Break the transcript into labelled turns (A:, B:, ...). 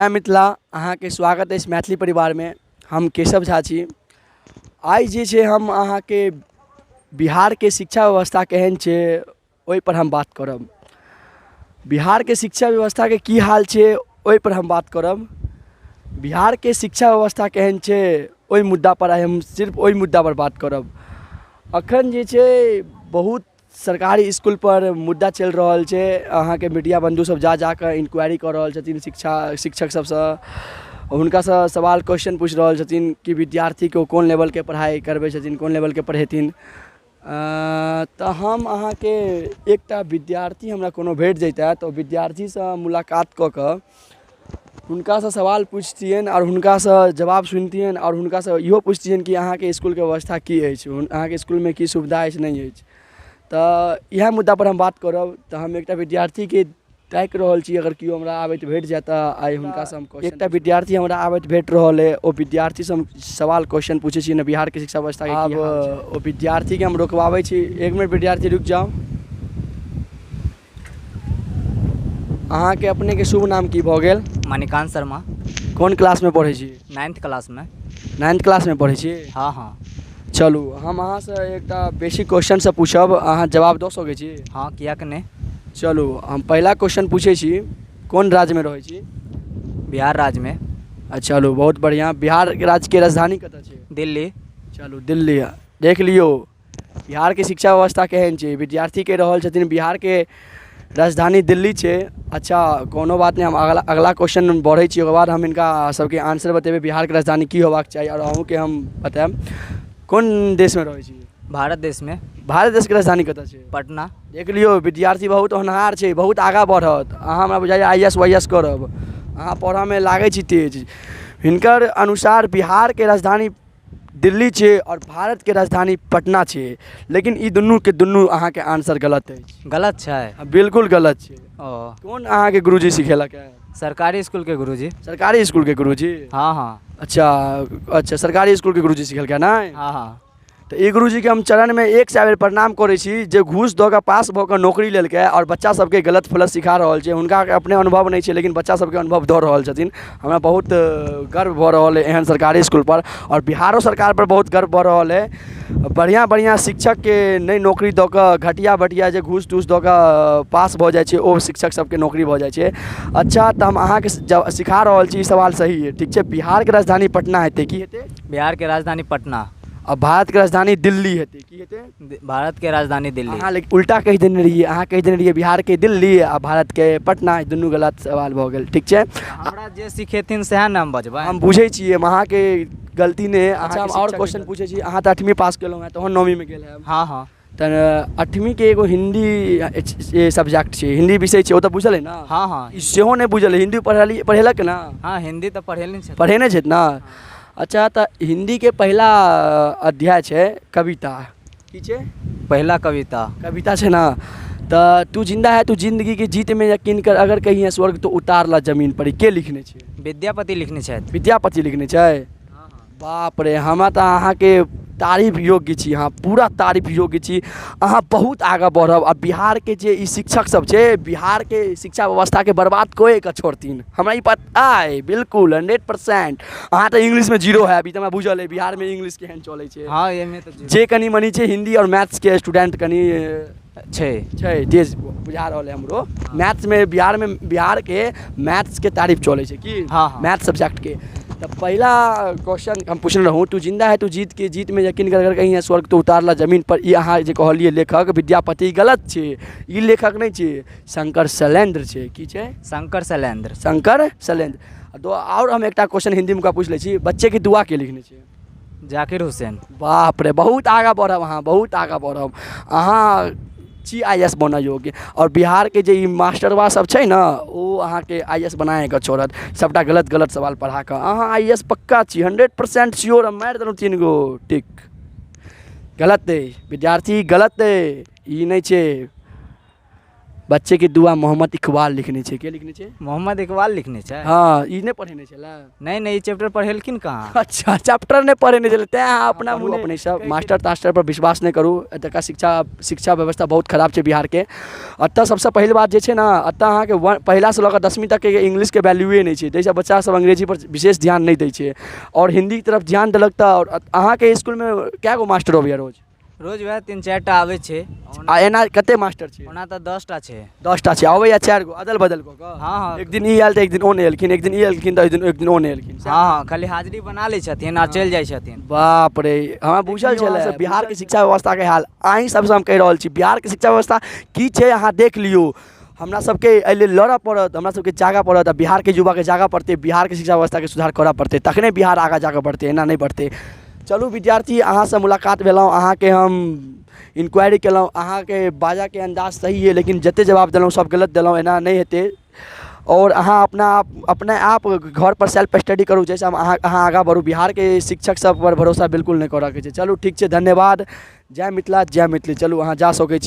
A: मैं मिथिला अहाँके स्वागत अछि मैथिली परिवारमे। हम केशव झा छी। आइ जे छै हम अहाँके बिहारके शिक्षा व्यवस्था केहन छै ओहि पर हम बात करब। बिहारके शिक्षा व्यवस्थाके की हाल छै ओहि पर हम बात करब। बिहारके शिक्षा व्यवस्था केहन छै ओहि मुद्दा पर आइ हम सिर्फ ओहि मुद्दा पर बात करब। अखन जे छै बहुत सरकारी स्कूल पर मुद्दा चलि रहल छै। अहाँके मीडिया बंधु सब जा कऽ इंक्वायरी कऽ रहल छथिन शिक्षक सबसँ। हुनकासँ सवाल क्वेश्चन पूछि रहल छथिन कि विद्यार्थीके ओ कोन लेवलके पढ़ाइ करबै छथिन, कोन लेवलके पढ़ेथिन। तऽ हम अहाँके एकटा विद्यार्थी हमरा कोनो भेट जैतै तऽ विद्यार्थीसँ मुलाकात कऽ कऽ हुनकासँ सवाल पूछतियनि और हुनकासँ जवाब सुनतियनि और हुनकासँ इहो पुछतियनि कि अहाँके इसकुलके व्यवस्था की अछि, अहाँके इसकुलमे की सुविधा अछि नहीं अछि। तऽ इएह मुद्दा पर हम बात करब। तऽ हम एकटा विद्यार्थीके ताकि रहल छी, अगर केओ हमरा आबैत भेट जाय तऽ आइ हुनकासँ हम एकटा विद्यार्थी हमरा आबैत भेट रहल है, ओ विद्यार्थीसँ हम सवाल क्वेश्चन पूछै छी ने बिहारके शिक्षा व्यवस्था आब ओ विद्यार्थीके हम रोकवाबै छी। एक मिनट विद्यार्थी रुक जाओ। अहाँके अपनेके शुभ नाम की भऽ गेल?
B: मणिकांत शर्मा।
A: कोन क्लासमे पढ़ै छी?
B: 9th क्लास में।
A: 9th क्लासमे पढ़ै छी?
B: हाँ हाँ।
A: चलू हम अहाँसँ एकटा बेसिक क्वेश्चनसँ पूछब, अहाँ जवाब दऽ सकै छी?
B: हाँ किया कि नहीं।
A: चलू हम पहिला क्वेश्चन पूछै छी। कोन राज्यमे रहै छी?
B: बिहार राज्य में।
A: चलू बहुत बढ़िया। बिहार राज्यके राजधानी कतऽ छै?
B: दिल्ली।
A: चलू दिल्ली। देख लियौ बिहारके शिक्षा व्यवस्था केहन छै। विद्यार्थी कहि रहल छथिन बिहारके राजधानी दिल्ली छै। अच्छा कोनो बात नहीं, हम अगला क्वेश्चन बढ़ै छी, ओकर बाद हम इनका सबके आंसर बतेबै बिहारके राजधानी की होबाक चाही और अहूँके हम बतायब। कोन देशमे रहै छी?
B: भारत देश में।
A: भारत देशके राजधानी कतऽ छै?
B: पटना।
A: देख लियौ विद्यार्थी बहुत होनहार छै, बहुत आगाँ बढ़त। अहाँ हमरा बुझाइए IAS वाईएएस करब। अहाँ पढ़ऽमे लागै छी तेज। हिनकर अनुसार बिहारके राजधानी दिल्ली छै और भारतके राजधानी पटना छै, लेकिन ई दुनूके दुनू अहाँके आंसर गलत अछि।
B: गलत छै?
A: बिल्कुल गलत छै।
B: ओ
A: कोन अहाँके गुरुजी सिखेलक है?
B: सरकारी स्कूल के गुरुजी।
A: सरकारी स्कूल के गुरुजी?
B: हाँ हाँ।
A: अच्छा सरकारी स्कूल के गुरुजी सिखेलकै नहीं?
B: हाँ हाँ।
A: तऽ ई गुरुजीके हम चरणमे 100 बेर प्रणाम करै छी, जे घूस दऽ कऽ पास भऽ कऽ नौकरी लेलकै और बच्चा सबके गलत फलत सिखा रहल छै। हुनका अपने अनुभव नहीं छै, लेकिन बच्चा सबके अनुभव दऽ रहल छथिन। हमरा बहुत गर्व भऽ रहल है एहन सरकारी स्कूल पर, और बिहारो सरकार पर बहुत गर्व भऽ रहल है। बढ़िया बढ़िया शिक्षकके नहीं नौकरी दऽ कऽ घटिया बटिया जे घूस तूस दऽ कऽ पास भऽ जाइ छै ओ शिक्षक सबके नौकरी भऽ जाइ छै। अच्छा तऽ हम अहाँके सिखा रहल छी, ई सवाल सही है, ठीक छै। बिहारके राजधानी पटना हेतै, की हेतै?
B: बिहार के राजधानी पटना।
A: और भारतके राजधानी दिल्ली हेतै, की हेतै?
B: भारत के राजधानी दिल्ली।
A: अहाँ लेकिन उल्टा कहि देने रहिए। अहाँ कहि देने रहिए बिहारके दिल्ली आ भारतके पटना। दुनू गलत सवाल भऽ गेल, ठीक छै।
B: हमरा जे सिखेथिन सएह ने हम बजबै।
A: हम बुझै छियै, अहाँके गलती नहीं है। अच्छा हम और क्वेश्चन पूछै छी। अहाँ तऽ 8वीं पास केलहुँ हैं, तहन 9वीं में गेल हैब।
B: हाँ हाँ।
A: तऽ 8वीं के एगो हिंदी सब्जेक्ट छै, हिंदी विषय छै, ओ तऽ बुझल है ना?
B: हाँ हाँ।
A: ई सेहो नहीं बुझल है? हिंदी पढ़ेलक ना?
B: हाँ हिंदी तो पढ़ेने छै।
A: पढ़ेने छै ना? अच्छा तऽ हिंदी के पहला अध्याय छै कविता। की छै?
B: पहला कविता।
A: कविता छै ना? तो तू जिंदा है तू जिंदगी की जीत में यकीन कर, अगर कहीं है स्वर्ग तो उतार ला जमीन पर। के लिखने छै?
B: विद्यापति लिखने छथि।
A: विद्यापति लिखने छै? बाप रे, हमरा तऽ अहाँके तारीफ योग्य छी। अहाँ पूरा तारीफ योग्य छी। अहाँ बहुत आगाँ बढ़ब। आ बिहारके जे ई शिक्षक सब छै, बिहारके शिक्षा व्यवस्थाके बर्बाद कऽ के छोड़थिन, हमरा ई पता है बिल्कुल 100%। अहाँ तऽ इंग्लिशमे 0 है, अभी तऽ हमरा बुझल है बिहारमे इंग्लिश केहन चलै छै।
B: हाँ ये में तो
A: जे कनी मनी छै हिंदी और मैथ्सके स्टूडेंट कनी
B: छै
A: जे बुझा रहल है हमरो। मैथ्समे बिहारके मैथ्सके तारीफ चलै छै कि?
B: हाँ हाँ।
A: मैथ सब्जेक्टके। तो पहला क्वेश्चन हम पूछने रहूँ, तू जिंदा है तू जीत में यकीन कर, अगर कहीं है स्वर्ग तो उतारला जमीन पर। ई अहाँ जे कहलिए लेखक विद्यापति, गलत छै। ई लेखक नहीं छै, शंकर शैलेंद्र छै। की छै?
B: शंकर शैलेंद्र।
A: शंकर शैलेंद्र। तो और हम एकटा क्वेश्चन हिंदी में पूछ लै छी। बच्चे की दुआ के लिखने छै?
B: जाकिर हुसैन।
A: बाप रे, बहुत आगाँ बढ़ब अहाँ, बहुत आगाँ बढ़ब अहाँ। छी IAS बनऽ योग्य। और बिहारके जे ई मास्टरवा सब छै ना, ओ अहाँके IAS बनाके छोड़त, सबटा गलत गलत सवाल पढ़ा कऽ। अहाँ IAS पक्का छी, 100% श्योर। हम मारि देलहुँ 3 गो टिक। गलत है विद्यार्थी, गलत है। ई नहीं छै। बच्चे की दुआ मोहम्मद इकबाल लिखने छै के लिखने छै
B: मोहम्मद इकबाल लिखने छै
A: हाँ ई नहीं पढ़ेने छला
B: नहीं नहीं, चैप्टर पढ़ेलखिन कहाँ।
A: अच्छा चैप्टर नहीं पढ़ेने छले तैं अहाँ अपना मुँह अपने सब मास्टर तास्टर पर विश्वास नहीं करू एतुका शिक्षा व्यवस्था बहुत खराब छै बिहार के एतऽ सबसे पहिल बात जे छै ना एतऽ अहाँ के पहिला से लऽ कऽ 10वीं तक के इंग्लिश के वैल्यूए नहीं छै ताहिसँ बच्चा सब अंग्रेजी पर विशेष ध्यान नहीं दै छै और हिंदी की तरफ ध्यान देलक तऽ अहाँ के स्कूल में कए गो मास्टर अबैया रोज
B: रोज वएह 3-4 टा आबै छै।
A: आ एना कते मास्टर छै
B: ओना तऽ 10 टा छै।
A: 10 टा छै अबैया 4 गो अदल बदल कऽ कऽ
B: हाँ हाँ
A: एक दिन ई आयल तऽ एक दिन ओ नहीं एलखिन एक दिन ई एलखिन तऽ एक दिन ओ नहीं एलखिन
B: हाँ हाँ, खाली हाजिरी बना लै छथिन आ चलि जाइ छथिन।
A: बाप रे हमरा बुझल छलै बिहार के शिक्षा व्यवस्था के हाल अहीं सबसँ हम कहि रहल छी बिहार के शिक्षा व्यवस्था की छै अहाँ देख लियौ हमरा सबके एहि लेल लड़ऽ पड़त हमरा सबके जागा पड़त आ बिहार के युवा के जागा पड़तै बिहार के शिक्षा व्यवस्था के सुधार करऽ पड़तै तखने बिहार आगाँ जाकऽ बढ़तै एना नहीं बढ़तै। चलू विद्यार्थी अहाँसँ मुलाकात भेलहुँ अहाँके हम इंक्वायरी केलहुँ अहाँके बाजाके अंदाज सही है लेकिन जते जवाब देलहुँ सब गलत देलहुँ एना नहीं हेतै और अहाँ अपने आप घर पर सेल्फ स्टडी करू जैसे अहाँ आगाँ बढ़ू बिहार के शिक्षक सब पर भरोसा बिल्कुल नहीं करऽ के छै। चलू ठीक छै धन्यवाद जय मिथिला जय मैथिली चलू अहाँ जा सकै छी।